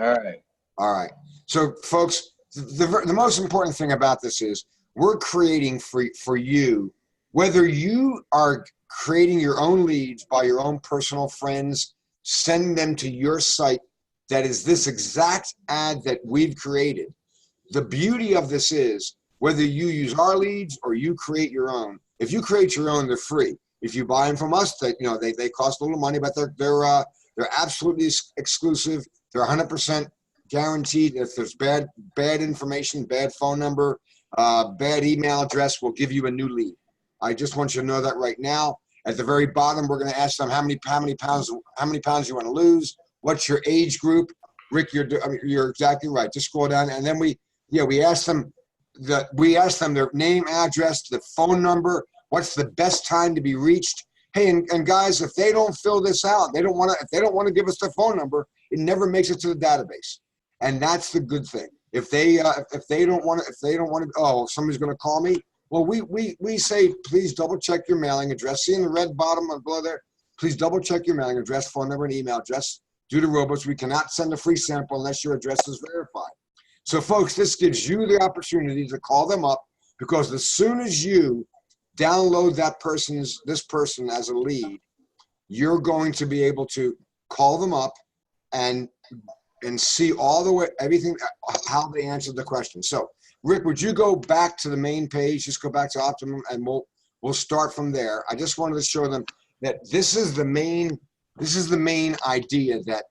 All right. All right. So, folks, the most important thing about this is we're creating for you, whether you are creating your own leads by your own personal friends, sending them to your site that is this exact ad that we've created. The beauty of this is whether you use our leads or you create your own. If you create your own, they're free. If you buy them from us, they cost a little money, but they're absolutely exclusive. They're 100% guaranteed. If there's bad information, bad phone number, bad email address, we'll give you a new lead. I just want you to know that right now. At the very bottom, we're going to ask them how many pounds you want to lose. What's your age group? Rick, you're exactly right. Just scroll down, and then we ask them their name, address, the phone number. What's the best time to be reached? Hey, and guys, if they don't fill this out, if they don't want to give us their phone number, it never makes it to the database, and that's the good thing. If they don't want to, oh, somebody's going to call me. Well, we say, please double check your mailing address. See in the red bottom below there, please double check your mailing address, phone number, and email address. Due to robots, we cannot send a free sample unless your address is verified. So, folks, this gives you the opportunity to call them up, because as soon as you download this person as a lead, you're going to be able to call them up and see all the way everything, how they answered the question. So, Rick, would you go back to the main page? Just go back to Optimum, and we'll start from there. I just wanted to show them that this is the main idea, that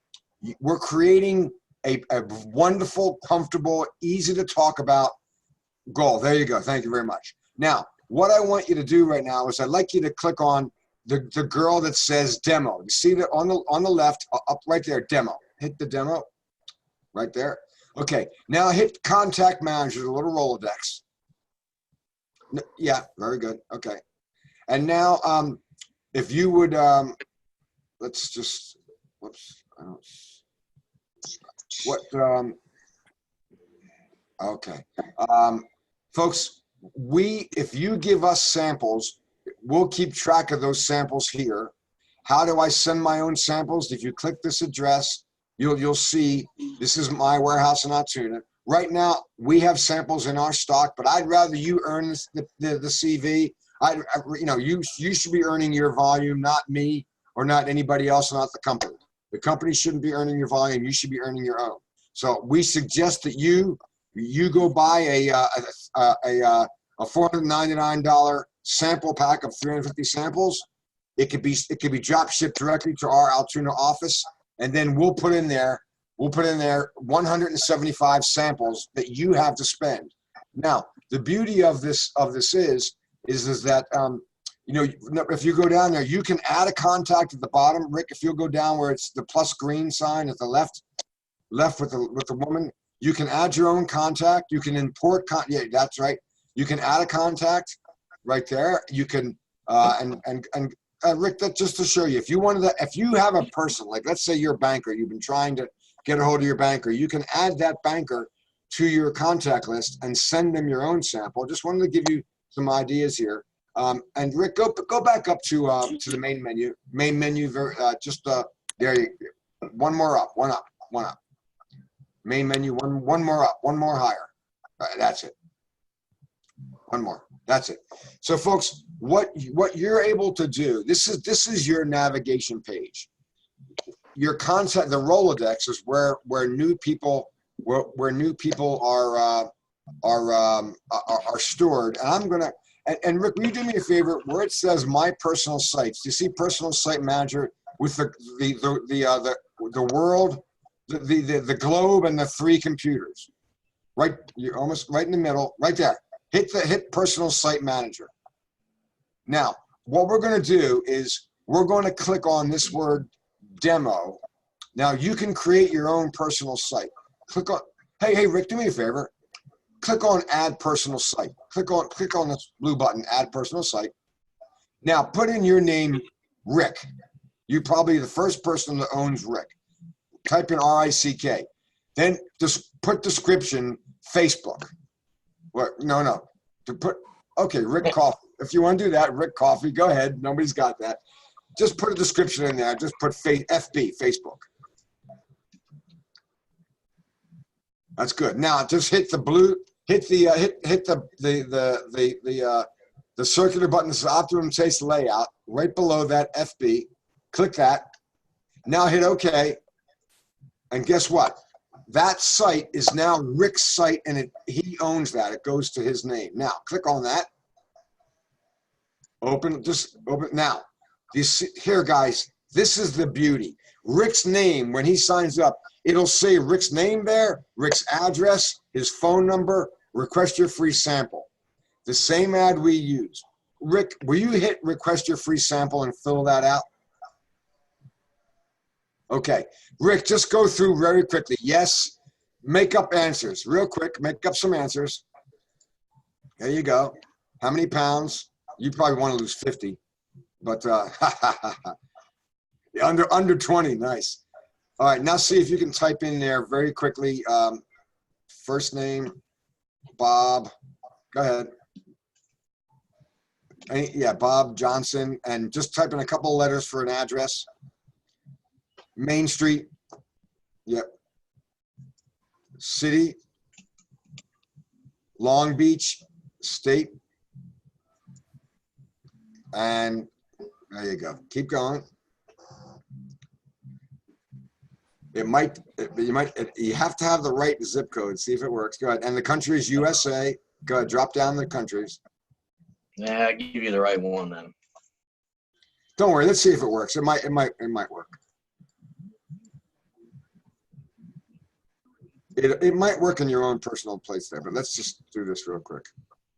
we're creating a wonderful, comfortable, easy to talk about goal. There you go. Thank you very much. Now, what I want you to do right now is I'd like you to click on the girl that says demo. You see that on the left, up right there, demo. Hit the demo right there. Okay, now hit contact manager, the little Rolodex. Yeah, very good. Okay. And now, if you would, let's just, whoops, I don't, what, okay. Folks, if you give us samples, we'll keep track of those samples here. How do I send my own samples? If you click this address, you'll see this is my warehouse in Altoona. Right now, we have samples in our stock, but I'd rather you earn the CV. You should be earning your volume, not me or not anybody else, not the company. The company shouldn't be earning your volume. You should be earning your own. So we suggest that you go buy a $499 sample pack of 350 samples. It could be drop shipped directly to our Altoona office, and then we'll put in there 175 samples that you have to spend. Now, the beauty of this is that if you go down there, you can add a contact at the bottom. Rick, if you'll go down where it's the plus green sign at the left with the woman, you can add your own contact. You can import yeah, that's right. You can add a contact right there. You can Rick, that just to show you, if you have a person, like let's say you're a banker, you've been trying to get a hold of your banker, you can add that banker to your contact list and send them your own sample. Just wanted to give you some ideas here. And Rick, go back up to the main menu. Main menu, there you go. One more up, one up. Main menu, one more up, one more higher. All right, that's it. One more. That's it. So, folks, what you're able to do, this is your navigation page. Your contact, the Rolodex, is where new people are stored. And I'm gonna. And Rick, will you do me a favor? Where it says my personal sites, do you see personal site manager with the world, the globe, and the 3 computers? Right, you're almost right in the middle, right there. Hit personal site manager. Now, what we're going to do is we're going to click on this word demo. Now you can create your own personal site. Click on. Hey Rick, do me a favor. Click on add personal site. Click on this blue button, add personal site. Now put in your name, Rick. You're probably the first person that owns Rick. Type in R-I-C-K. Then just put description, Facebook. What? No. Okay, Rick Coffee. If you want to do that, Rick Coffee, go ahead. Nobody's got that. Just put a description in there. Just put FB, Facebook. That's good. Now just hit the blue, hit the the circular button. This is Optimum Taste Layout. Right below that, FB. Click that. Now hit OK. And guess what? That site is now Rick's site, and he owns that. It goes to his name. Now click on that. Open. Just open now. You see here, guys. This is the beauty. Rick's name, when he signs up, it'll say Rick's name there, Rick's address, his phone number, request your free sample. The same ad we use. Rick, will you hit request your free sample and fill that out? Okay. Rick, just go through very quickly. Yes. Make up answers. Real quick, make up some answers. There you go. How many pounds? You probably want to lose 50. But under 20, nice. All right, now see if you can type in there very quickly. First name, Bob. Go ahead. Yeah, Bob Johnson, and just type in a couple of letters for an address. Main Street. Yep. City. Long Beach. State. And there you go. Keep going. You have to have the right zip code. See if it works. Go ahead. And the country is USA. Go ahead. Drop down the countries. Yeah, I'll give you the right one then. Don't worry. Let's see if it works. It might work. It might work in your own personal place there, but let's just do this real quick.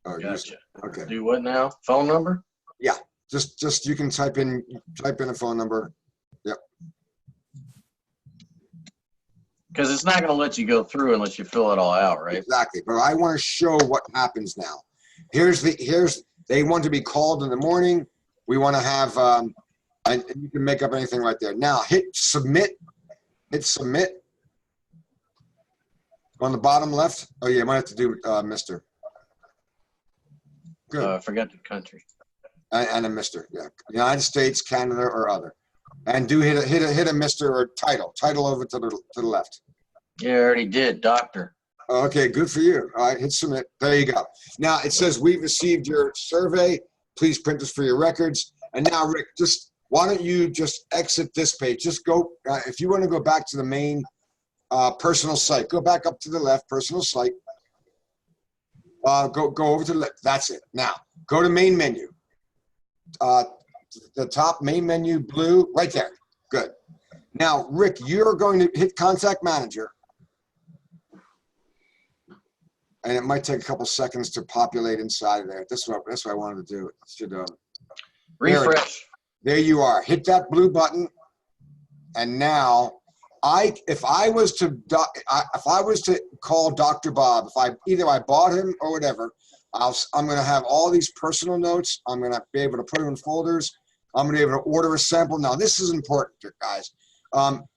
Oh, gotcha. Okay. Do what now? Phone number? Yeah. Just you can type in a phone number. Yep. Because it's not going to let you go through unless you fill it all out, right? Exactly. But I want to show what happens now. They want to be called in the morning. We want to have, and you can make up anything right there. Now hit submit. Hit submit. On the bottom left. Oh yeah, you might have to do Mr. Good. I forgot the country. And a Mr. Yeah, United States, Canada, or other. And do hit a Mr. or title over to the left. Yeah, I already did, doctor. Okay, good for you. All right, hit submit. There you go. Now it says we've received your survey. Please print this for your records. And now, Rick, why don't you just exit this page? Just go if you want to go back to the main personal site. Go back up to the left, personal site. Go over to the left. That's it. Now go to main menu. The top main menu, blue, right there. Good. Now, Rick, you're going to hit Contact Manager. And it might take a couple seconds to populate inside of there. That's what I wanted to do. It should refresh. There you are. Hit that blue button. And now, if I was to call Dr. Bob, either I bought him or whatever, I'm going to have all these personal notes. I'm going to be able to put them in folders. I'm going to be able to order a sample. Now, this is important, guys.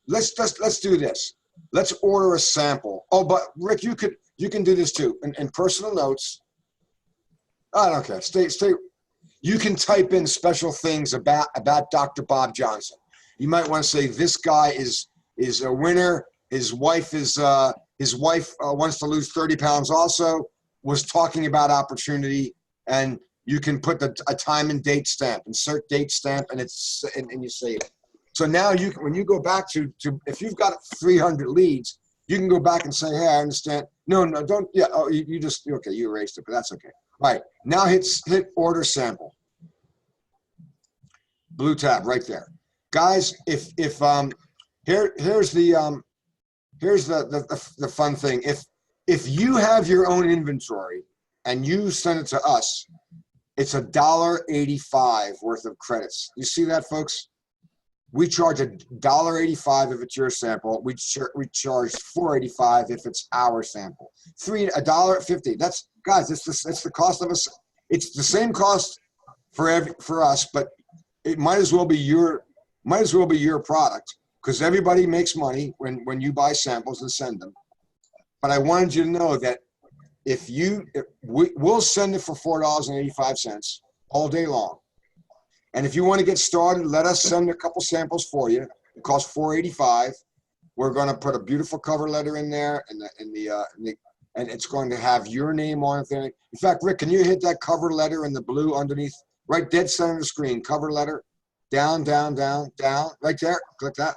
Let's do this. Let's order a sample. Oh, but Rick, you can do this too. In personal notes. I don't care. Stay. You can type in special things about Dr. Bob Johnson. You might want to say this guy is a winner. His wife wants to lose 30 pounds also. Was talking about opportunity, and you can put a time and date stamp, insert date stamp, and you save it. So now when you go back to if you've got 300 leads, you can go back and say, hey, I understand. No, don't. Yeah. Oh, you erased it, but that's okay. All right. Now hit order sample. Blue tab right there, guys. Here's the fun thing. If you have your own inventory and you send it to us, it's $1.85 worth of credits. You see that, folks? We charge $1.85 if it's your sample. We charge $4.85 if it's our sample. $1.50. That's, guys. It's the cost of us. It's the same cost for us, but it might as well be your product, because everybody makes money when you buy samples and send them. But I wanted you to know that we'll send it for $4.85 all day long. And if you want to get started, let us send a couple samples for you. It costs $4.85. We're going to put a beautiful cover letter in there, and and it's going to have your name on it there. In fact, Rick, can you hit that cover letter in the blue underneath, right dead center of the screen, cover letter, down, down, down, down, right there. Click that.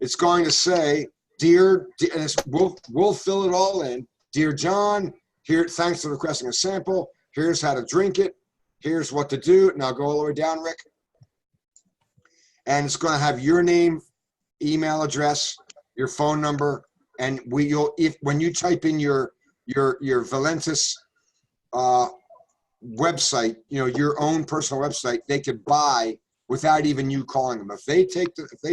It's going to say, dear, and we'll fill it all in. Dear John, here, thanks for requesting a sample. Here's how to drink it. Here's what to do. Now go all the way down, Rick. And it's going to have your name, email address, your phone number, and when you type in your Valentus website, your own personal website, they could buy without even you calling them. If they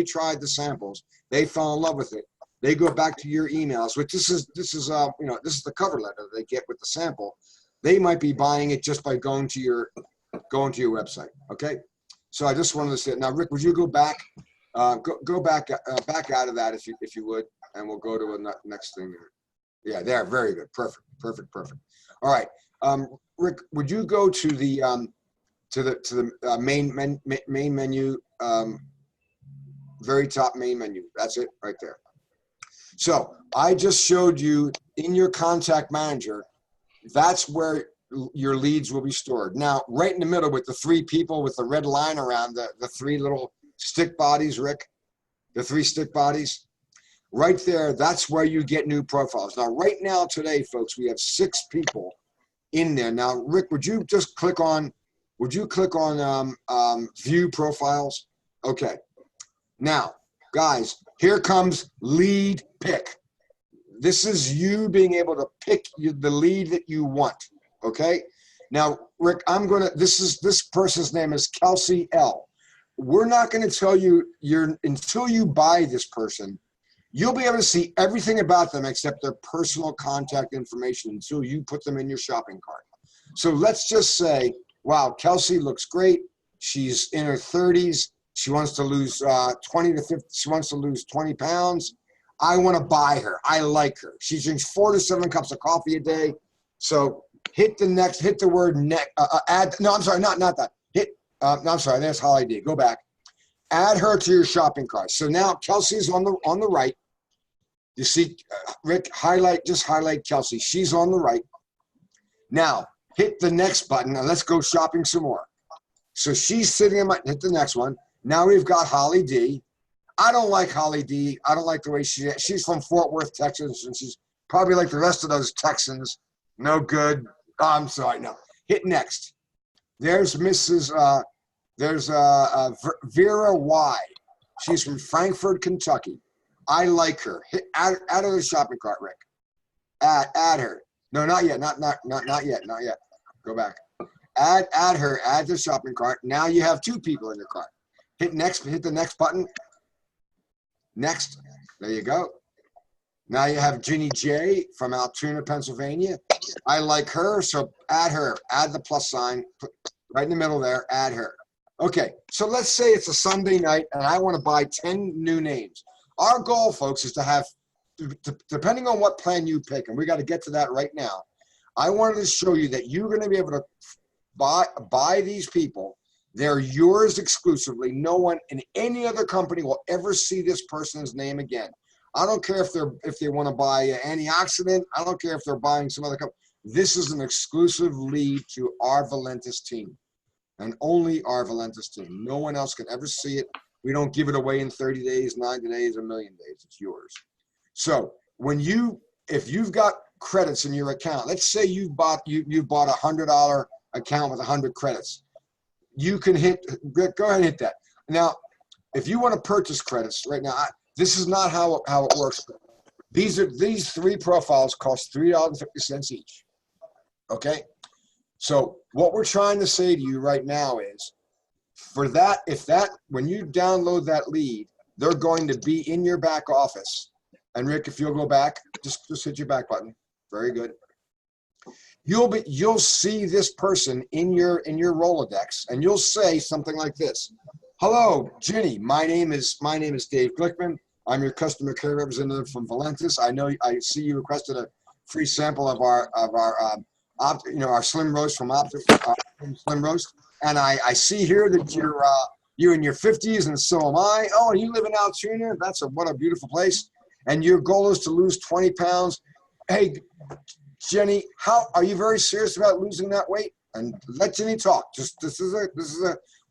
tried the samples, they fell in love with it, they go back to your emails, which this is the cover letter they get with the sample. They might be buying it just by going to your website. Okay, so I just wanted to say it. Now, Rick, would you go back, go back out of that if you would, and we'll go to a next thing there. Yeah, there, very good, perfect. All right, Rick, would you go to the main menu, very top main menu? That's it right there. So I just showed you in your contact manager, that's where your leads will be stored. Now, right in the middle with the 3 people with the red line around the 3 little stick bodies, Rick, the 3 stick bodies, right there, that's where you get new profiles. Now, right now today, folks, we have 6 people in there. Now, Rick, would you click on view profiles? Okay. Now, guys, here comes lead pick. This is you being able to pick the lead that you want. Okay. Now, Rick, this person's name is Kelsey L. We're not going to tell you until you buy this person, you'll be able to see everything about them except their personal contact information until you put them in your shopping cart. So let's just say, wow, Kelsey looks great. She's in her 30s. She wants to lose 20 to 50. She wants to lose 20 pounds. I want to buy her. I like her. She drinks 4 to 7 cups of coffee a day. So hit the word add. No, I'm sorry, not that. No, I'm sorry. There's Holly D. Go back. Add her to your shopping cart. So now Kelsey's on the right. You see, Rick, just highlight Kelsey. She's on the right. Now hit the next button and let's go shopping some more. So she's sitting hit the next one. Now we've got Holly D. I don't like Holly D. I don't like the way she's from Fort Worth, Texas, and she's probably like the rest of those Texans. No good. Oh, I'm sorry. No. Hit next. There's Mrs. Vera Y. She's from Frankfort, Kentucky. I like her. Add her to the shopping cart, Rick. Add her. No, not yet. Not yet. Go back. Add her. Add to the shopping cart. Now you have 2 people in your cart. Hit next. Hit the next button. Next. There you go. Now you have Ginny J from Altoona, Pennsylvania. I like her, so add her. Add the plus sign. Put right in the middle there. Add her. Okay, so let's say it's a Sunday night and I want to buy 10 new names. Our goal, folks, is to have, depending on what plan you pick, and we got to get to that right now, I wanted to show you that you're going to be able to buy these people. They're yours exclusively. No one in any other company will ever see this person's name again. I don't care if they want to buy antioxidant. I don't care if they're buying some other company. This is an exclusive lead to our Valentus team, and only our Valentus team. No one else can ever see it. We don't give it away in 30 days, 90 days, a million days. It's yours. So if you've got credits in your account, let's say you bought a $100 account with 100 credits. You can go ahead and hit that. Now, if you want to purchase credits right now, this is not how it works. These 3 profiles cost $3.50 each. Okay. So what we're trying to say to you right now is, when you download that lead, they're going to be in your back office. And Rick, if you'll go back, just hit your back button. Very good. You'll see this person in your Rolodex, and you'll say something like this: "Hello, Ginny. My name is Dave Glickman. I'm your customer care representative from Valentus. I see you requested a free sample of our Slim Roast from Optimum, Slim Roast, and I see here that You're in your 50s, and so am I. Oh, and you live in Altoona? What a beautiful place. And your goal is to lose 20 pounds. Hey, Jenny, are you very serious about losing that weight? And let Jenny talk.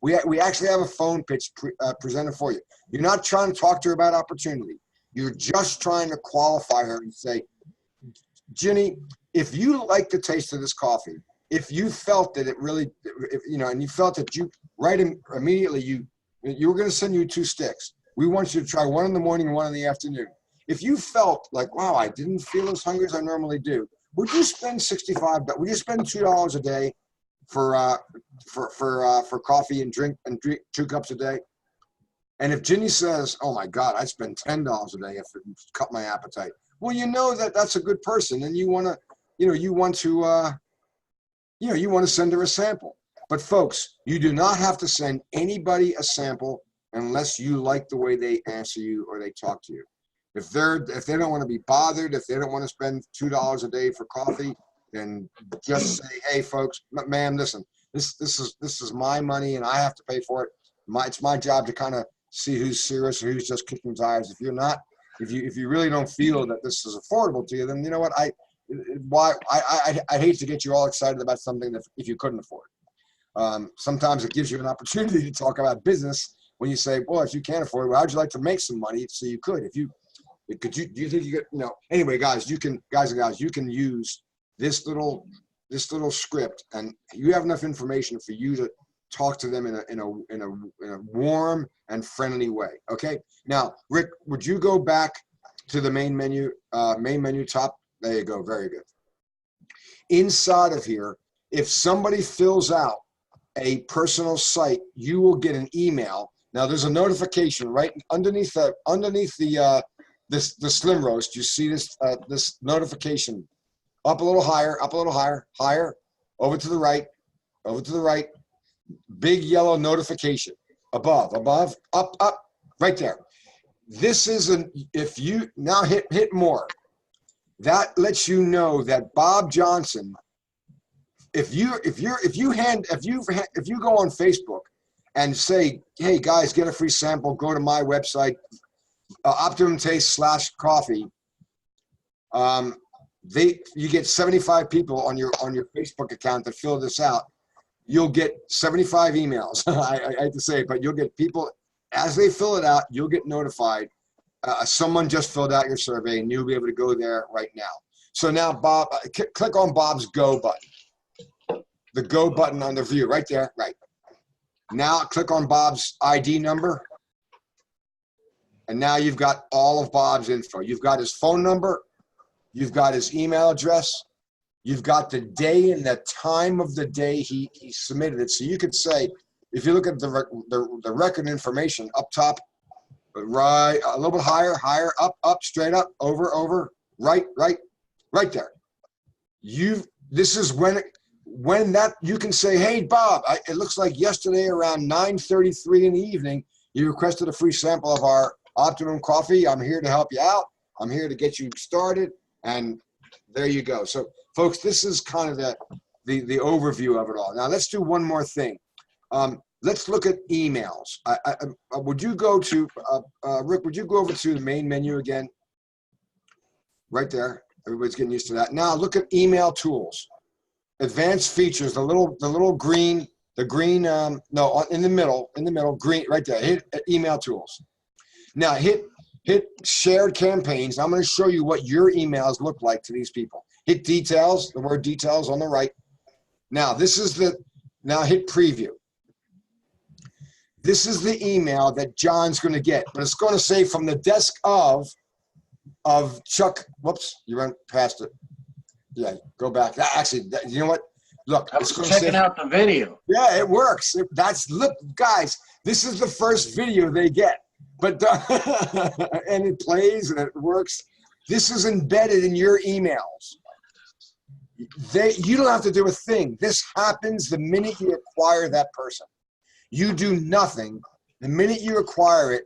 We actually have a phone pitch presented for you. You're not trying to talk to her about opportunity. You're just trying to qualify her and say, Jenny, if you like the taste of this coffee, if you felt that it really, and you felt that immediately you were going to send you 2 sticks. We want you to try one in the morning and one in the afternoon. If you felt like, wow, I didn't feel as hungry as I normally do, would you spend would you spend $2 a day for coffee and drink 2 cups a day? And if Ginny says, oh my God, I'd spend $10 a day if it cut my appetite. Well, you know that's a good person, and you want to send her a sample. But folks, you do not have to send anybody a sample unless you like the way they answer you or they talk to you. If they don't want to be bothered, if they don't want to spend $2 a day for coffee, then just say, hey folks, ma'am, listen, this is my money and I have to pay for it. It's my job to kind of see who's serious or who's just kicking tires. If you're not, if you really don't feel that this is affordable to you, then you know what, I'd hate to get you all excited about something that if you couldn't afford. Sometimes it gives you an opportunity to talk about business when you say, well, if you can't afford it, well, how'd you like to make some money so you could? Do you think you could, anyway, guys and gals, you can use this little script, and you have enough information for you to talk to them in a warm and friendly way. Okay. Now, Rick, would you go back to the main menu top? There you go. Very good. Inside of here, if somebody fills out a personal site, you will get an email. Now, there's a notification right underneath the slim roast. You see this notification up a little higher, higher, over to the right, big yellow notification, above, up, right there. This is if you now hit more, that lets you know that Bob Johnson, if you go on Facebook and say, hey guys, get a free sample, go to my website, Optimum Taste /coffee. You get 75 people on your Facebook account that fill this out. You'll get 75 emails. I hate to say it, but you'll get people as they fill it out. You'll get notified. Someone just filled out your survey, and you'll be able to go there right now. So now, Bob, click on Bob's Go button. The Go button on the view, right there, right. Now click on Bob's ID number. And now you've got all of Bob's info. You've got his phone number. You've got his email address. You've got the day and the time of the day he submitted it. So you could say, if you look at the record information up top, right, a little bit higher, up, straight up, over, right there. This is when that you can say, hey Bob, it looks like yesterday around 9:33 in the evening, you requested a free sample of our Optimum coffee. I'm here to help you out. I'm here to get you started, and there you go. So, folks, this is kind of the overview of it all. Now, let's do one more thing. Let's look at emails. Would you go to Rick? Would you go over to the main menu again? Right there. Everybody's getting used to that. Now, look at email tools, advanced features. The little green. No, in the middle, green, right there. Hit email tools. Now hit shared campaigns. I'm going to show you what your emails look like to these people. Hit details, the word details on the right. Now now hit preview. This is the email that John's going to get, but it's going to say from the desk of Chuck. Whoops, you went past it. Yeah, go back. Actually, you know what? Look, I was checking out the video. Yeah, it works. Look, guys, this is the first video they get, but and it plays and it works. This is embedded in your emails. You don't have to do a thing. This happens the minute you acquire that person. You do nothing. The minute you acquire it,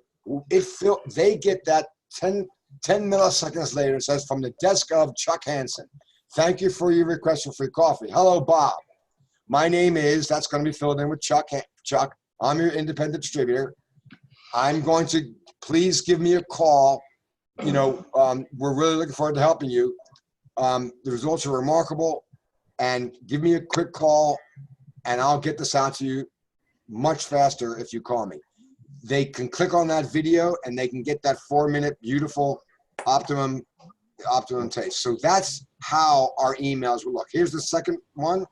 they get that 10 milliseconds later. It says from the desk of Chuck Hansen. Thank you for your request for free coffee. Hello, Bob. My name is, that's going to be filled in with Chuck. I'm your independent distributor. I'm going to, please give me a call. You know, we're really looking forward to helping you. The results are remarkable, and give me a quick call and I'll get this out to you much faster if you call me. They can click on that video and they can get that 4-minute beautiful Optimum taste. So that's how our emails will look. Here's the second one.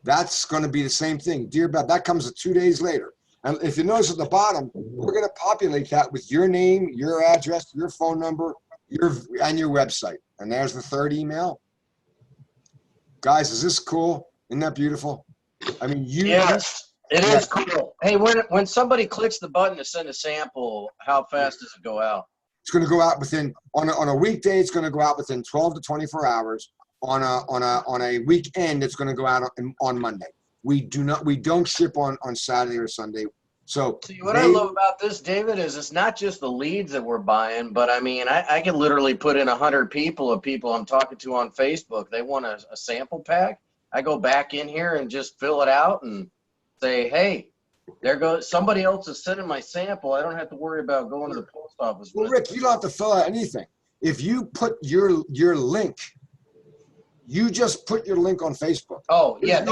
That's going to be the same thing. Dear Beth, that comes 2 days later. And if you notice at the bottom, we're going to populate that with your name, your address, your phone number, and your website. And there's the third email. Guys, is this cool? Isn't that beautiful? I mean, yes, it is cool. Hey, when somebody clicks the button to send a sample, how fast does it go out? It's going to go out within, on a weekday, it's going to go out within 12 to 24 hours. On a weekend, it's going to go out on Monday. We don't ship on Saturday or Sunday. So see, what I love about this, David, is it's not just the leads that we're buying, but I mean, I can literally put in 100 people I'm talking to on Facebook. They want a sample pack. I go back in here and just fill it out and say, hey, there goes somebody else is sending my sample. I don't have to worry about going to the post office. Well, Rick, you don't have to fill out anything. If you put your link, you just put your link on Facebook. Oh, yeah.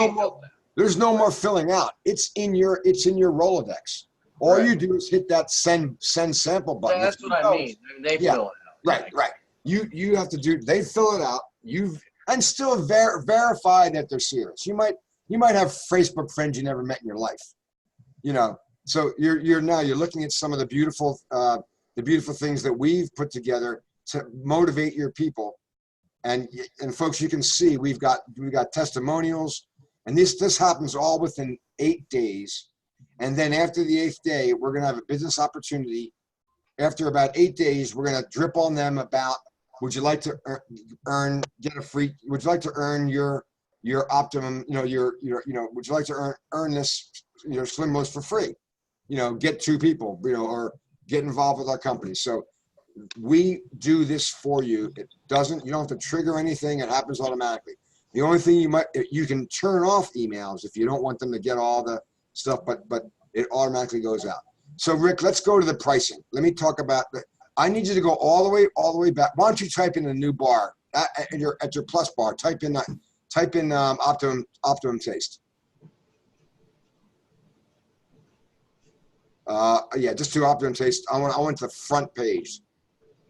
There's no more filling out. It's in your Rolodex. All you do is hit that send sample button. Yeah, that's what I mean. They fill it out. Right. You have to they fill it out. And still verify that they're serious. You might have Facebook friends you never met in your life. You know, so you're looking at some of the beautiful things that we've put together to motivate your people. And folks, you can see we've got testimonials, and this happens all within 8 days. And then after the 8th day, we're going to have a business opportunity. After about 8 days, we're going to drip on them about, would you like to earn your Optimum, would you like to earn this, Slim List for free? Get 2 people, or get involved with our company. So we do this for you. You don't have to trigger anything. It happens automatically. The only thing you can turn off emails if you don't want them to get all the stuff, but it automatically goes out. So Rick, let's go to the pricing. Let me talk about I need you to go all the way back. Why don't you type in a new bar at your plus bar? Type in Optimum Taste. Just do Optimum Taste. I want the front page,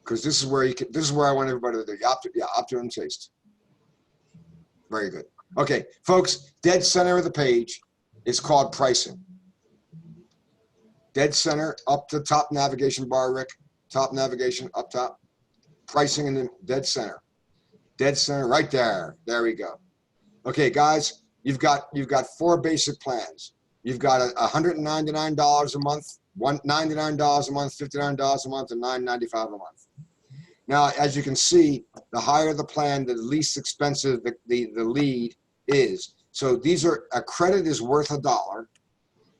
because this is where I want everybody to do. Optimum Taste. Very good. Okay, folks, dead center of the page is called pricing. Dead center, up the top navigation bar, Rick. Top navigation, up top. Pricing in the dead center. Dead center, right there. There we go. Okay, guys, you've got 4 basic plans. You've got $199 a month, $99 a month, $59 a month, and $9.95 a month. Now, as you can see, the higher the plan, the least expensive the lead is. So a credit is worth $1.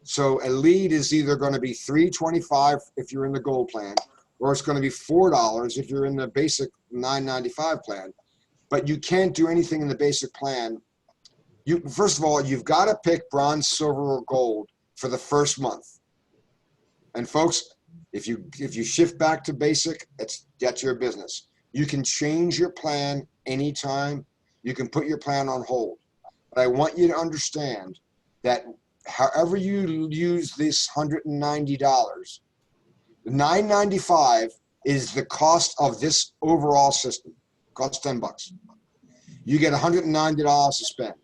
So a lead is either going to be $3.25 if you're in the gold plan, or it's going to be $4 if you're in the basic $9.95 plan. But you can't do anything in the basic plan. First of all, you've got to pick bronze, silver, or gold for the first month. And folks, if you shift back to basic, that's your business. You can change your plan anytime. You can put your plan on hold. But I want you to understand that however you use this $190, the $9.95 is the cost of this overall system. Costs $10. You get $190 to spend.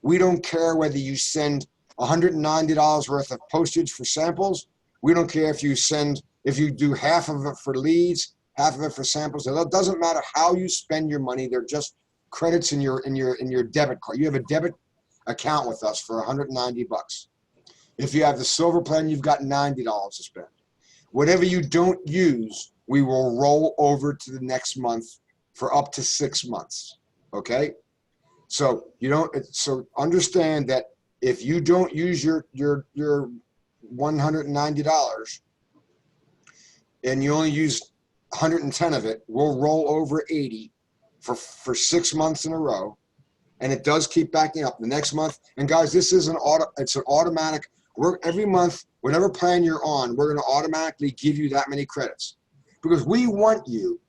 We don't care whether you send $190 worth of postage for samples. We don't care if you do half of it for leads, half of it for samples. It doesn't matter how you spend your money. They're just credits in your debit card. You have a debit account with us for $190. If you have the silver plan, you've got $90 to spend. Whatever you don't use, we will roll over to the next month for up to 6 months. Okay? So understand that if you don't use your $190 and you only use 110 of it, we'll roll over 80 for 6 months in a row, and it does keep backing up the next month. And guys, this is it's an automatic every month, whatever plan you're on, we're going to automatically give you that many credits because we want you.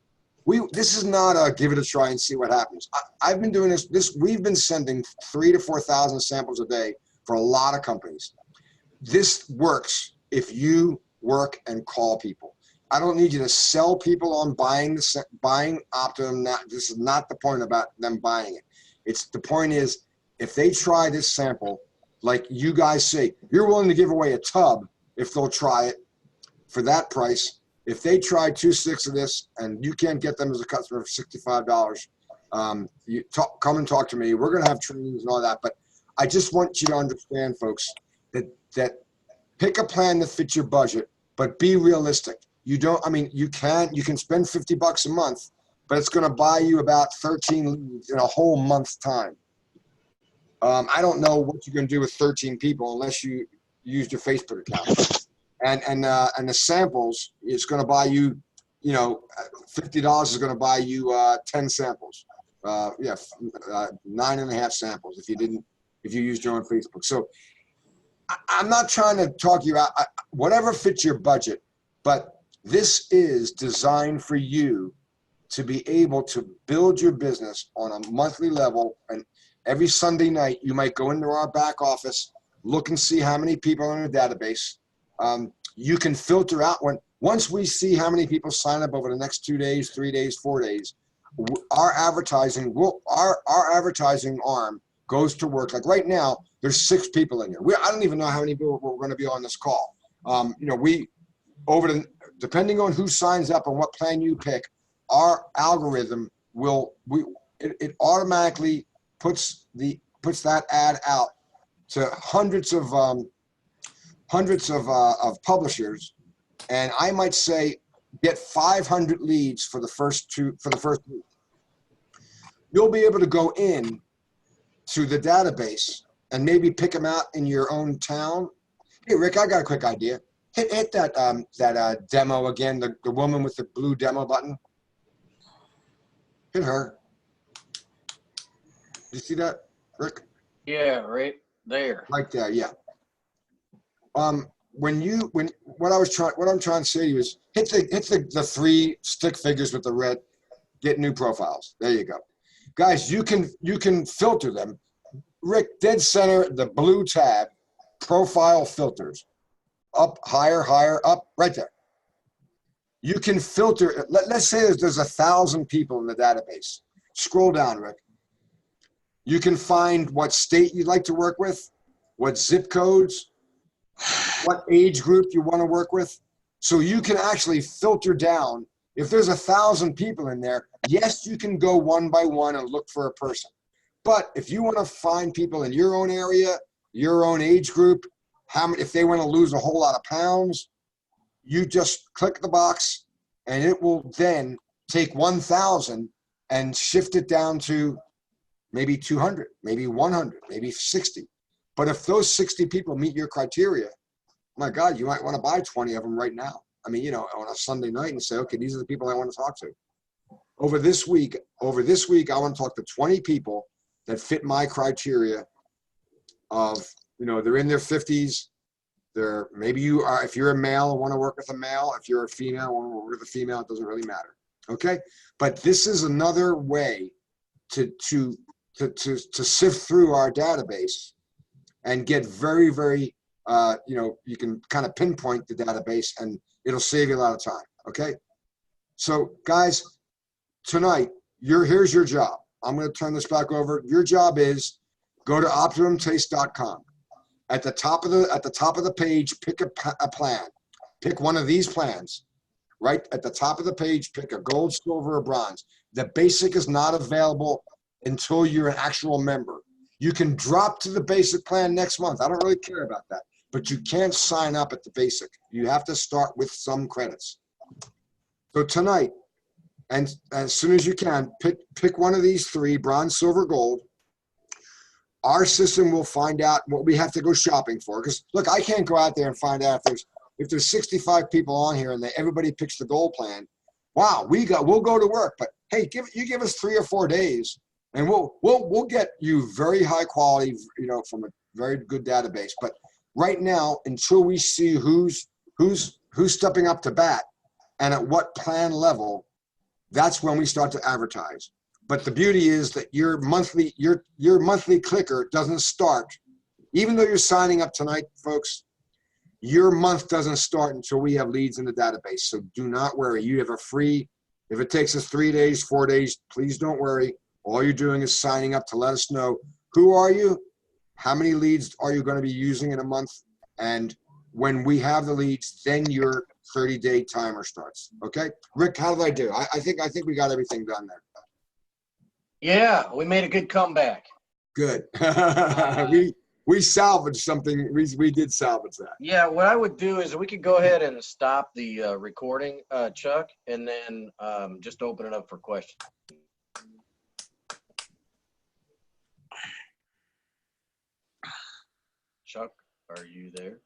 This is not a give it a try and see what happens. I've been doing this. We've been sending 3,000 to 4,000 samples a day for a lot of companies. This works if you work and call people. I don't need you to sell people on buying Optimum. This is not the point about them buying it. The point is, if they try this sample, like you guys say, you're willing to give away a tub if they'll try it for that price. If they try 2 sticks of this and you can't get them as a customer for $65, come and talk to me. We're going to have trainings and all that. But I just want you to understand, folks, that pick a plan that fits your budget, but be realistic. You can spend $50 a month, but it's going to buy you about 13 leads in a whole month's time. I don't know what you're going to do with 13 people unless you used your Facebook account. And the samples is going to buy you, $50 is going to buy you 10 samples. 9.5 samples if you used your own Facebook. So I'm not trying to talk you out. Whatever fits your budget, but this is designed for you to be able to build your business on a monthly level. And every Sunday night, you might go into our back office, look and see how many people are in the database. You can filter out once we see how many people sign up over the next 2 days, 3 days, 4 days, our advertising arm goes to work. Like right now, there's 6 people in here. I don't even know how many people we're going to be on this call. Depending on who signs up and what plan you pick, our algorithm it automatically puts that ad out to hundreds of publishers, and I might say get 500 leads for the first week. You'll be able to go in to the database and maybe pick them out in your own town. Hey, Rick, I got a quick idea. Hit that demo again, the woman with the blue demo button. Hit her. You see that, Rick? Yeah, right there. Right there, yeah. What I'm trying to say to you is hit the 3 stick figures with the red, get new profiles. There you go. Guys, you can filter them. Rick, dead center, the blue tab, profile filters. Up, higher, up, right there. You can filter, let's say there's 1,000 people in the database. Scroll down, Rick. You can find what state you'd like to work with, what zip codes, what age group you want to work with. So you can actually filter down. If there's 1,000 people in there, yes, you can go one by one and look for a person. But if you want to find people in your own area, your own age group, if they want to lose a whole lot of pounds, you just click the box and it will then take 1,000 and shift it down to maybe 200, maybe 100, maybe 60. But if those 60 people meet your criteria, my God, you might want to buy 20 of them right now. I mean, on a Sunday night and say, okay, these are the people I want to talk to. Over this week, I want to talk to 20 people that fit my criteria of, they're in their 50s. If you're a male and want to work with a male, if you're a female and want to work with a female, it doesn't really matter. Okay. But this is another way to sift through our database and get very, very, you can kind of pinpoint the database and it'll save you a lot of time. Okay. So guys, tonight, here's your job. I'm going to turn this back over. Your job is go to OptimumTaste.com. At the top of the page, pick a plan. Pick one of these plans. Right at the top of the page, pick a gold, silver, or bronze. The basic is not available until you're an actual member. You can drop to the basic plan next month. I don't really care about that. But you can't sign up at the basic. You have to start with some credits. So tonight, and as soon as you can, pick one of these 3, bronze, silver, gold. Our system will find out what we have to go shopping for. Because look, I can't go out there and find out if there's 65 people on here and everybody picks the gold plan. Wow, we'll go to work. But hey, give us 3 or 4 days, and we'll get you very high quality, from a very good database. But right now, until we see who's stepping up to bat and at what plan level, that's when we start to advertise. But the beauty is that your monthly clicker doesn't start, even though you're signing up tonight, folks. Your month doesn't start until we have leads in the database. So do not worry. You have a free, if it takes us 3 days, 4 days, please don't worry. All you're doing is signing up to let us know who are you, how many leads are you going to be using in a month, and when we have the leads, then your 30-day timer starts. Okay, Rick, how did I do? I think we got everything done there. Yeah, we made a good comeback. Good. We salvaged something. We did salvage that. Yeah, what I would do is we could go ahead and stop the recording, Chuck, and then just open it up for questions. Chuck, are you there?